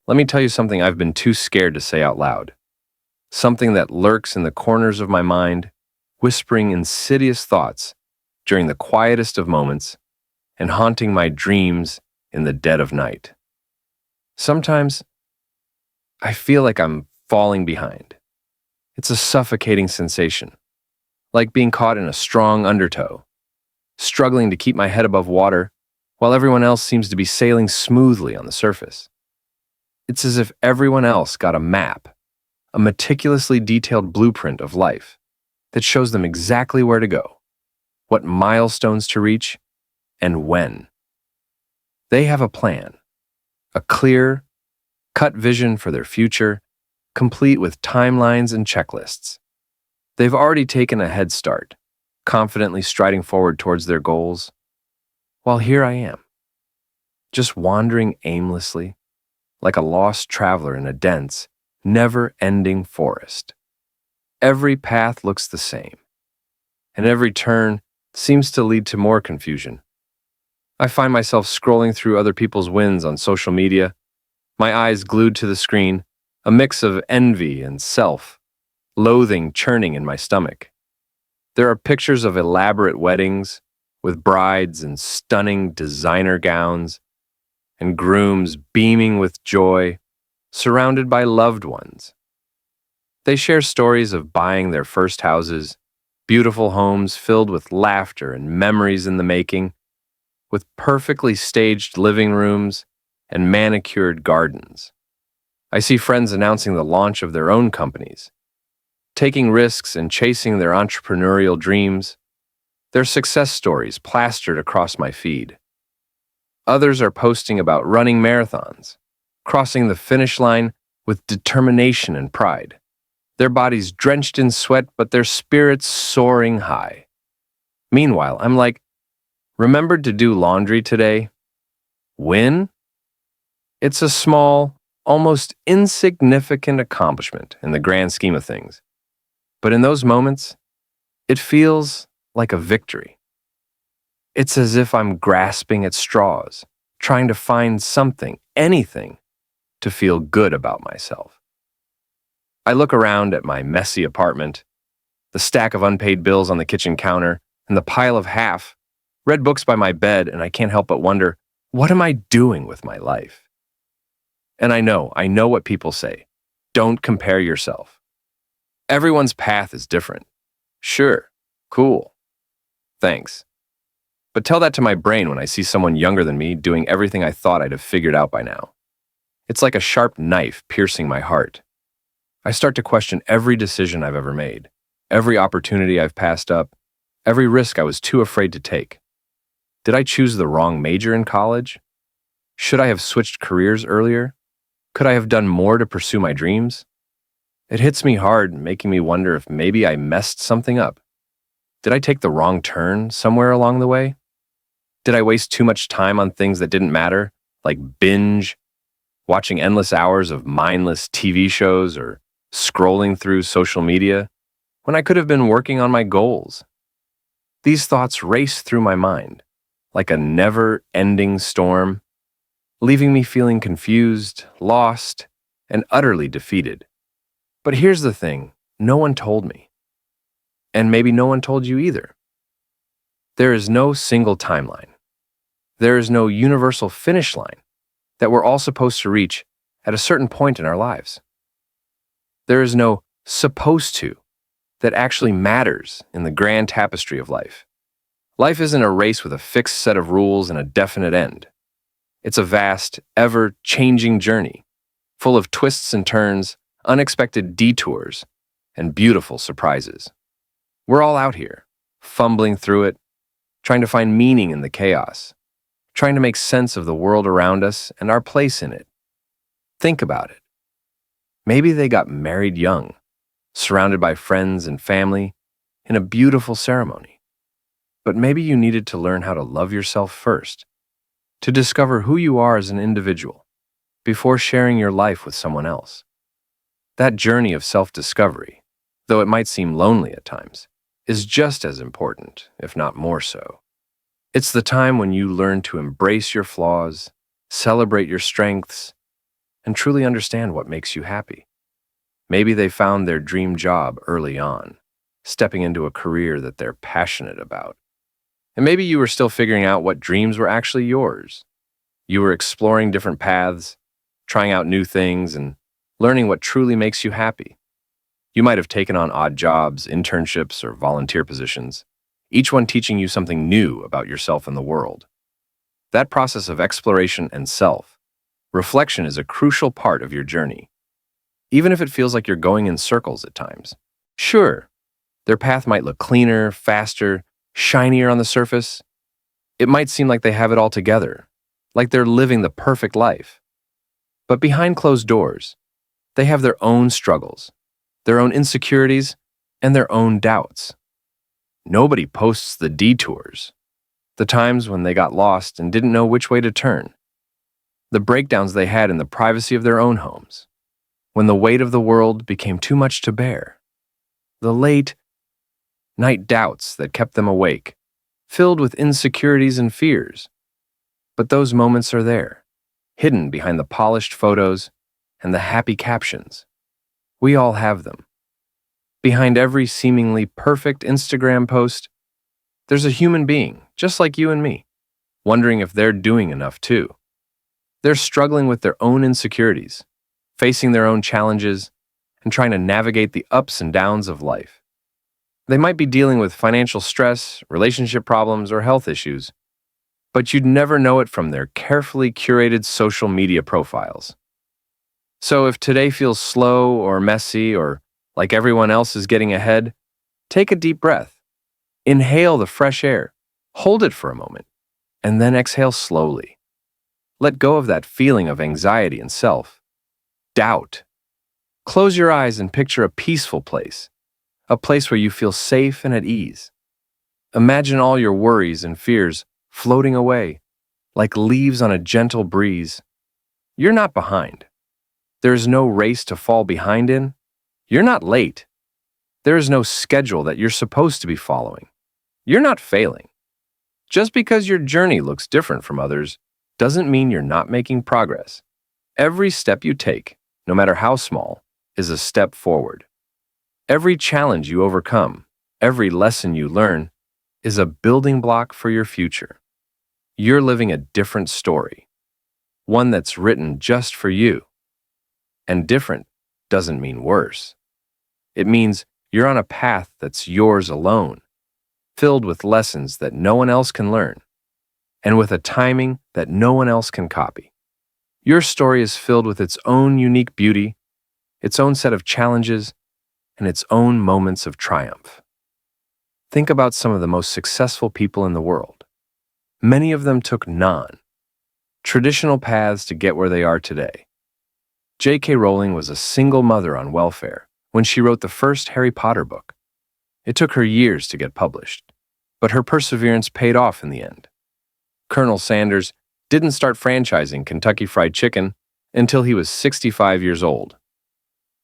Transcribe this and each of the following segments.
Let me tell you something I've been too scared to say out loud. Something that lurks in the corners of my mind, whispering insidious thoughts during the quietest of moments and haunting my dreams in the dead of night. Sometimes I feel like I'm falling behind. It's a suffocating sensation, like being caught in a strong undertow, struggling to keep my head above water while everyone else seems to be sailing smoothly on the surface. It's as if everyone else got a map, a meticulously detailed blueprint of life that shows them exactly where to go, what milestones to reach, and when. They have a plan, a clear, cut vision for their future, complete with timelines and checklists. They've already taken a head start, confidently striding forward towards their goals, while here I am, just wandering aimlessly, like a lost traveler in a dense, never-ending forest. Every path looks the same, and every turn seems to lead to more confusion. I find myself scrolling through other people's wins on social media, my eyes glued to the screen, a mix of envy and self-loathing churning in my stomach. There are pictures of elaborate weddings, with brides in stunning designer gowns, and grooms beaming with joy, surrounded by loved ones. They share stories of buying their first houses, beautiful homes filled with laughter and memories in the making, with perfectly staged living rooms and manicured gardens. I see friends announcing the launch of their own companies, taking risks and chasing their entrepreneurial dreams, their success stories plastered across my feed. Others are posting about running marathons, crossing the finish line with determination and pride, their bodies drenched in sweat but their spirits soaring high. Meanwhile, I'm like, remembered to do laundry today? Win? It's a small, almost insignificant accomplishment in the grand scheme of things. But in those moments, it feels like a victory. It's as if I'm grasping at straws, trying to find something, anything, to feel good about myself. I look around at my messy apartment, the stack of unpaid bills on the kitchen counter, and the pile of half-read books by my bed, and I can't help but wonder, what am I doing with my life? And I know what people say. Don't compare yourself. Everyone's path is different. Sure, cool, thanks. But tell that to my brain when I see someone younger than me doing everything I thought I'd have figured out by now. It's like a sharp knife piercing my heart. I start to question every decision I've ever made, every opportunity I've passed up, every risk I was too afraid to take. Did I choose the wrong major in college? Should I have switched careers earlier? Could I have done more to pursue my dreams? It hits me hard, making me wonder if maybe I messed something up. Did I take the wrong turn somewhere along the way? Did I waste too much time on things that didn't matter, like binge, watching endless hours of mindless TV shows or scrolling through social media, when I could have been working on my goals? These thoughts race through my mind, like a never-ending storm, leaving me feeling confused, lost, and utterly defeated. But here's the thing, no one told me. And maybe no one told you either. There is no single timeline. There is no universal finish line that we're all supposed to reach at a certain point in our lives. There is no supposed to that actually matters in the grand tapestry of life. Life isn't a race with a fixed set of rules and a definite end. It's a vast, ever-changing journey, full of twists and turns, unexpected detours, and beautiful surprises. We're all out here, fumbling through it, trying to find meaning in the chaos, trying to make sense of the world around us and our place in it. Think about it. Maybe they got married young, surrounded by friends and family, in a beautiful ceremony. But maybe you needed to learn how to love yourself first, to discover who you are as an individual, before sharing your life with someone else. That journey of self-discovery, though it might seem lonely at times, is just as important, if not more so. It's the time when you learn to embrace your flaws, celebrate your strengths, and truly understand what makes you happy. Maybe they found their dream job early on, stepping into a career that they're passionate about. And maybe you were still figuring out what dreams were actually yours. You were exploring different paths, trying out new things, and learning what truly makes you happy. You might have taken on odd jobs, internships, or volunteer positions, each one teaching you something new about yourself and the world. That process of exploration and self-reflection is a crucial part of your journey, even if it feels like you're going in circles at times. Sure, their path might look cleaner, faster, shinier on the surface. It might seem like they have it all together, like they're living the perfect life. But behind closed doors, they have their own struggles, their own insecurities, and their own doubts. Nobody posts the detours, the times when they got lost and didn't know which way to turn, the breakdowns they had in the privacy of their own homes, when the weight of the world became too much to bear, the late night doubts that kept them awake, filled with insecurities and fears. But those moments are there, hidden behind the polished photos and the happy captions. We all have them. Behind every seemingly perfect Instagram post, there's a human being, just like you and me, wondering if they're doing enough too. They're struggling with their own insecurities, facing their own challenges, and trying to navigate the ups and downs of life. They might be dealing with financial stress, relationship problems, or health issues, but you'd never know it from their carefully curated social media profiles. So if today feels slow or messy or like everyone else is getting ahead, take a deep breath. Inhale the fresh air, hold it for a moment, and then exhale slowly. Let go of that feeling of anxiety and self-doubt. Close your eyes and picture a peaceful place, a place where you feel safe and at ease. Imagine all your worries and fears floating away, like leaves on a gentle breeze. You're not behind. There is no race to fall behind in. You're not late. There is no schedule that you're supposed to be following. You're not failing. Just because your journey looks different from others doesn't mean you're not making progress. Every step you take, no matter how small, is a step forward. Every challenge you overcome, every lesson you learn, is a building block for your future. You're living a different story, one that's written just for you. And different doesn't mean worse. It means you're on a path that's yours alone, filled with lessons that no one else can learn, and with a timing that no one else can copy. Your story is filled with its own unique beauty, its own set of challenges, and its own moments of triumph. Think about some of the most successful people in the world. Many of them took non-traditional paths to get where they are today. J.K. Rowling was a single mother on welfare when she wrote the first Harry Potter book. It took her years to get published, but her perseverance paid off in the end. Colonel Sanders didn't start franchising Kentucky Fried Chicken until he was 65 years old.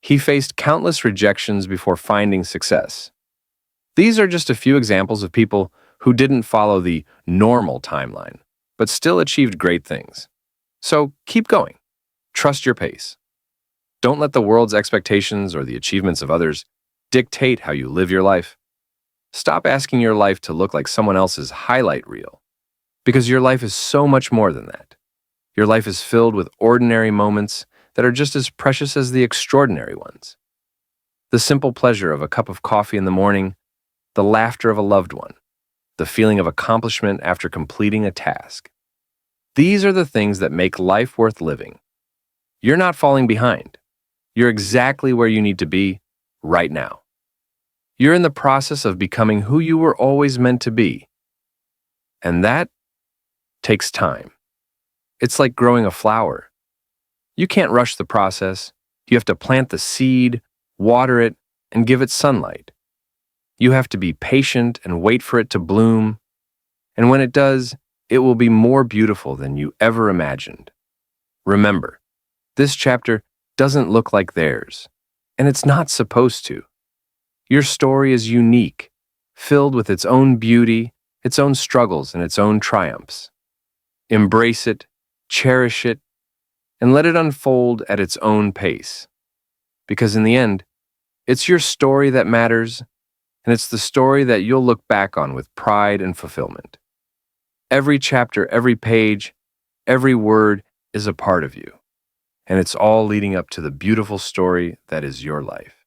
He faced countless rejections before finding success. These are just a few examples of people who didn't follow the normal timeline, but still achieved great things. So keep going. Trust your pace. Don't let the world's expectations or the achievements of others dictate how you live your life. Stop asking your life to look like someone else's highlight reel, because your life is so much more than that. Your life is filled with ordinary moments that are just as precious as the extraordinary ones. The simple pleasure of a cup of coffee in the morning, the laughter of a loved one, the feeling of accomplishment after completing a task. These are the things that make life worth living. You're not falling behind. You're exactly where you need to be right now. You're in the process of becoming who you were always meant to be. And that takes time. It's like growing a flower. You can't rush the process. You have to plant the seed, water it, and give it sunlight. You have to be patient and wait for it to bloom. And when it does, it will be more beautiful than you ever imagined. Remember, this chapter doesn't look like theirs, and it's not supposed to. Your story is unique, filled with its own beauty, its own struggles, and its own triumphs. Embrace it, cherish it, and let it unfold at its own pace. Because in the end, it's your story that matters, and it's the story that you'll look back on with pride and fulfillment. Every chapter, every page, every word is a part of you, and it's all leading up to the beautiful story that is your life.